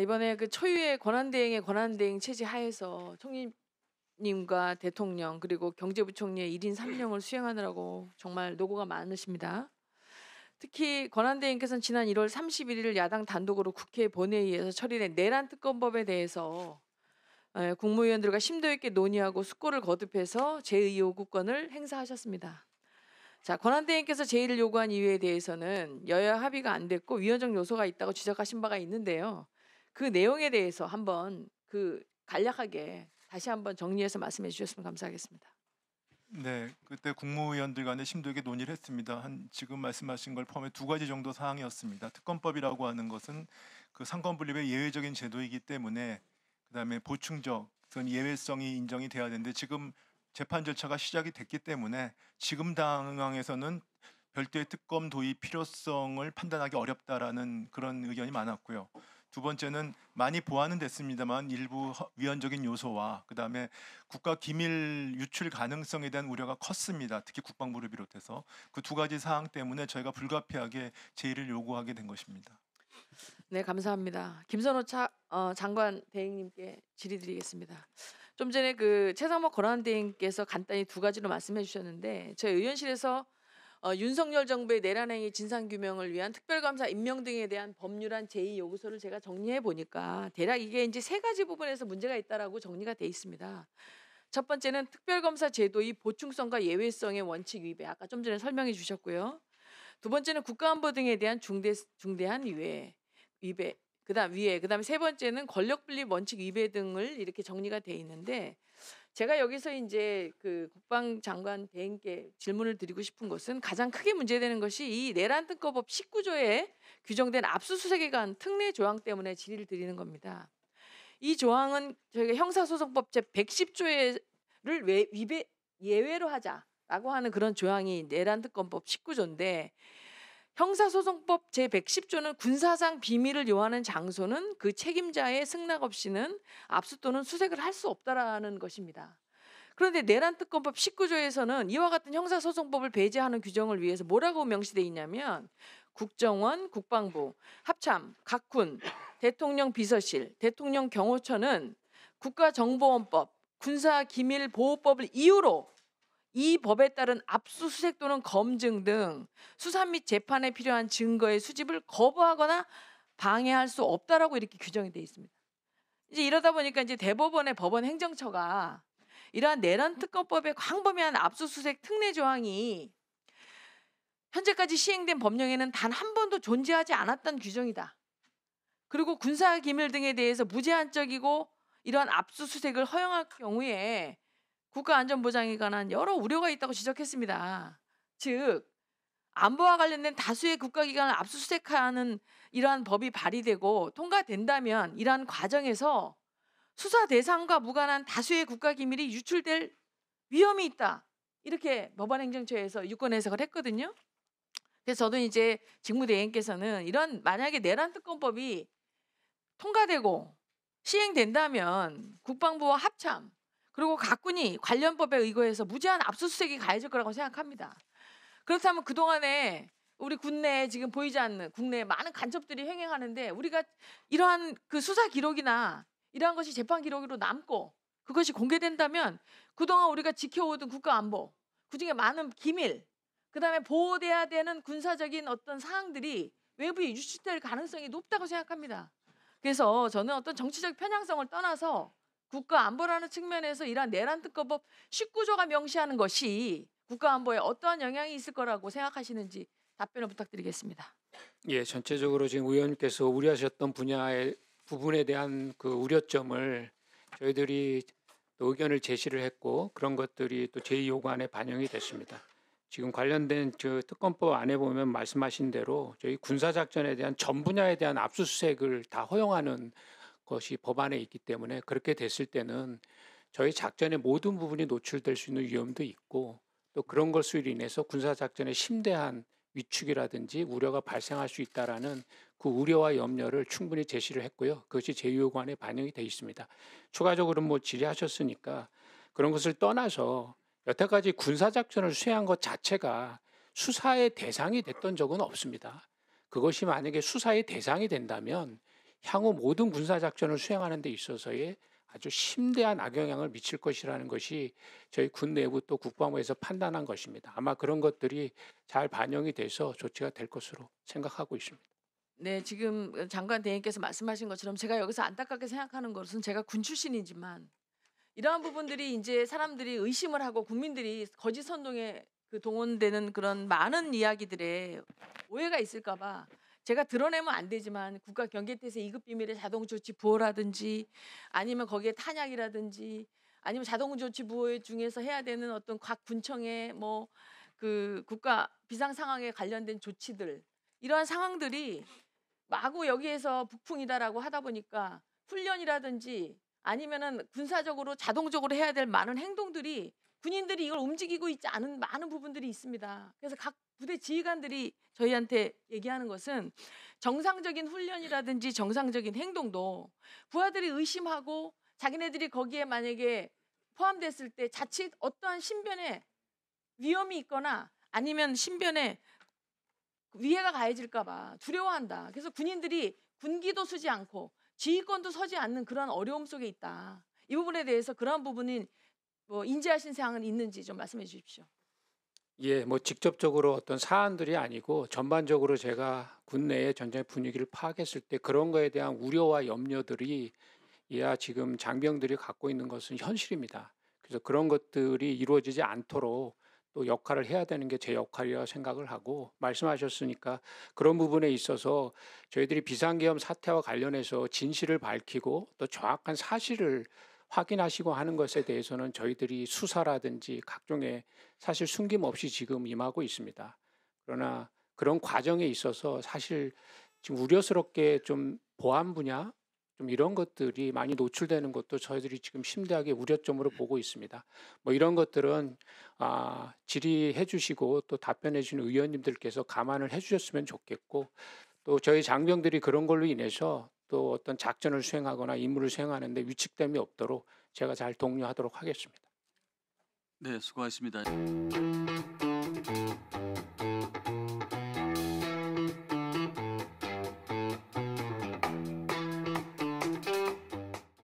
이번에 그 초유의 권한대행의 권한대행 체제 하에서 총리님과 대통령 그리고 경제부총리의 1인 3명을 수행하느라고 정말 노고가 많으십니다. 특히 권한대행께서는 지난 1월 31일 야당 단독으로 국회 본회의에서 처리된 내란 특검법에 대해서 국무위원들과 심도 있게 논의하고 숙고를 거듭해서 제2 요구권을 행사하셨습니다. 자, 권한대행께서 제1을 요구한 이유에 대해서는 여야 합의가 안 됐고 위헌적 요소가 있다고 지적하신 바가 있는데요. 그 내용에 대해서 한번 간략하게 다시 한번 정리해서 말씀해 주셨으면 감사하겠습니다. 네, 그때 국무위원들 간에 심도 있게 논의를 했습니다. 지금 말씀하신 걸 포함해 두 가지 정도 사항이었습니다. 특검법이라고 하는 것은 그 상권분립의 예외적인 제도이기 때문에 그다음에 보충적 그런 예외성이 인정이 돼야 되는데 지금 재판 절차가 시작이 됐기 때문에 지금 상황에서는 별도의 특검 도입 필요성을 판단하기 어렵다라는 그런 의견이 많았고요. 두 번째는 많이 보완은 됐습니다만 일부 위헌적인 요소와 그다음에 국가 기밀 유출 가능성에 대한 우려가 컸습니다. 특히 국방부를 비롯해서 그 두 가지 사항 때문에 저희가 불가피하게 제의를 요구하게 된 것입니다. 네, 감사합니다. 김선호 장관 대행님께 질의드리겠습니다. 좀 전에 그 최상목 권한대행께서 간단히 두 가지로 말씀해 주셨는데 저희 의원실에서 윤석열 정부의 내란행위 진상규명을 위한 특별감사 임명 등에 대한 법률안 제2 요구서를 제가 정리해 보니까 대략 이게 이제 세 가지 부분에서 문제가 있다라고 정리가 돼 있습니다. 첫 번째는 특별검사 제도의 보충성과 예외성의 원칙 위배, 아까 좀 전에 설명해 주셨고요. 두 번째는 국가안보 등에 대한 중대한 위배, 그다음에 세 번째는 권력분립 원칙 위배 등을 이렇게 정리가 돼 있는데 제가 여기서 이제 그 국방장관 대행께 질문을 드리고 싶은 것은 가장 크게 문제되는 것이 이 내란 특검법 19조에 규정된 압수수색에 관한 특례 조항 때문에 질의를 드리는 겁니다. 이 조항은 저희가 형사소송법 제 110조를 예외로 하자라고 하는 그런 조항이 내란 특검법 19조인데 형사소송법 제110조는 군사상 비밀을 요하는 장소는 그 책임자의 승낙 없이는 압수 또는 수색을 할 수 없다라는 것입니다. 그런데 내란특검법 19조에서는 이와 같은 형사소송법을 배제하는 규정을 위해서 뭐라고 명시되어 있냐면 국정원, 국방부, 합참, 각군, 대통령 비서실, 대통령 경호처는 국가정보원법, 군사기밀보호법을 이유로 이 법에 따른 압수수색 또는 검증 등 수사 및 재판에 필요한 증거의 수집을 거부하거나 방해할 수 없다라고 이렇게 규정이 되어 있습니다. 이제 이러다 보니까 이제 대법원의 법원 행정처가 이러한 내란 특검법의 광범위한 압수수색 특례 조항이 현재까지 시행된 법령에는 단 한 번도 존재하지 않았던 규정이다. 그리고 군사 기밀 등에 대해서 무제한적이고 이러한 압수수색을 허용할 경우에 국가안전보장에 관한 여러 우려가 있다고 지적했습니다. 즉 안보와 관련된 다수의 국가기관을 압수수색하는 이러한 법이 발의되고 통과된다면 이러한 과정에서 수사 대상과 무관한 다수의 국가기밀이 유출될 위험이 있다. 이렇게 법원행정처에서 유권 해석을 했거든요. 그래서 저도 이제 직무대행께서는 이런 만약에 내란특검법이 통과되고 시행된다면 국방부와 합참 그리고 각군이 관련 법에 의거해서 무제한 압수수색이 가해질 거라고 생각합니다. 그렇다면 그동안에 우리 국내에 지금 보이지 않는 국내에 많은 간첩들이 횡행하는데 우리가 이러한 그 수사 기록이나 이러한 것이 재판 기록으로 남고 그것이 공개된다면 그동안 우리가 지켜오던 국가 안보, 그중에 많은 기밀, 그다음에 보호돼야 되는 군사적인 어떤 사항들이 외부에 유출될 가능성이 높다고 생각합니다. 그래서 저는 어떤 정치적 편향성을 떠나서 국가 안보라는 측면에서 이러한 내란특검법 19조가 명시하는 것이 국가 안보에 어떠한 영향이 있을 거라고 생각하시는지 답변을 부탁드리겠습니다. 예, 전체적으로 지금 의원님께서 우려하셨던 분야의 부분에 대한 그 우려점을 저희들이 또 의견을 제시를 했고 그런 것들이 또 제2 요구안에 반영이 됐습니다. 지금 관련된 그 특검법 안에 보면 말씀하신 대로 저희 군사작전에 대한 전 분야에 대한 압수수색을 다 허용하는 것이 법안에 있기 때문에 그렇게 됐을 때는 저희 작전의 모든 부분이 노출될 수 있는 위험도 있고 또 그런 것으로 인해서 군사작전의 심대한 위축이라든지 우려가 발생할 수 있다라는 그 우려와 염려를 충분히 제시를 했고요. 그것이 제2요구안에 반영이 되어 있습니다. 추가적으로 뭐 질의하셨으니까 그런 것을 떠나서 여태까지 군사작전을 수행한 것 자체가 수사의 대상이 됐던 적은 없습니다. 그것이 만약에 수사의 대상이 된다면 향후 모든 군사 작전을 수행하는 데 있어서의 아주 심대한 악영향을 미칠 것이라는 것이 저희 군 내부 또 국방부에서 판단한 것입니다. 아마 그런 것들이 잘 반영이 돼서 조치가 될 것으로 생각하고 있습니다. 네, 지금 장관 대행께서 말씀하신 것처럼 제가 여기서 안타깝게 생각하는 것은 제가 군 출신이지만 이러한 부분들이 이제 사람들이 의심을 하고 국민들이 거짓 선동에 동원되는 그런 많은 이야기들에 오해가 있을까봐 제가 드러내면 안 되지만 국가 경계태세 2급 비밀의 자동조치 부호라든지 아니면 거기에 탄약이라든지 아니면 자동조치 부호 중에서 해야 되는 어떤 각 군청의 뭐 국가 비상 상황에 관련된 조치들 이러한 상황들이 마구 여기에서 북풍이다라고 하다 보니까 훈련이라든지 아니면은 군사적으로 자동적으로 해야 될 많은 행동들이 군인들이 이걸 움직이고 있지 않은 많은 부분들이 있습니다. 그래서 각 부대 지휘관들이 저희한테 얘기하는 것은 정상적인 훈련이라든지 정상적인 행동도 부하들이 의심하고 자기네들이 거기에 만약에 포함됐을 때 자칫 어떠한 신변에 위험이 있거나 아니면 신변에 위해가 가해질까 봐 두려워한다. 그래서 군인들이 군기도 서지 않고 지휘권도 서지 않는 그런 어려움 속에 있다. 이 부분에 대해서 그런 부분은 뭐 인지하신 사항은 있는지 좀 말씀해 주십시오. 예, 뭐 직접적으로 어떤 사안들이 아니고 전반적으로 제가 군 내의 전쟁 분위기를 파악했을 때 그런 거에 대한 우려와 염려들이 지금 장병들이 갖고 있는 것은 현실입니다. 그래서 그런 것들이 이루어지지 않도록 또 역할을 해야 되는 게 제 역할이라 생각을 하고, 말씀하셨으니까 그런 부분에 있어서 저희들이 비상계엄 사태와 관련해서 진실을 밝히고 또 정확한 사실을 확인하시고 하는 것에 대해서는 저희들이 수사라든지 각종의 사실 숨김없이 지금 임하고 있습니다. 그러나 그런 과정에 있어서 사실 지금 우려스럽게 좀 보안 분야 좀 이런 것들이 많이 노출되는 것도 저희들이 지금 심대하게 우려점으로 보고 있습니다. 뭐 이런 것들은 질의해 주시고 또 답변해 주신 의원님들께서 감안을 해 주셨으면 좋겠고, 또 저희 장병들이 그런 걸로 인해서 또 어떤 작전을 수행하거나 임무를 수행하는데 위축됨이 없도록 제가 잘 독려하도록 하겠습니다. 네, 수고하셨습니다.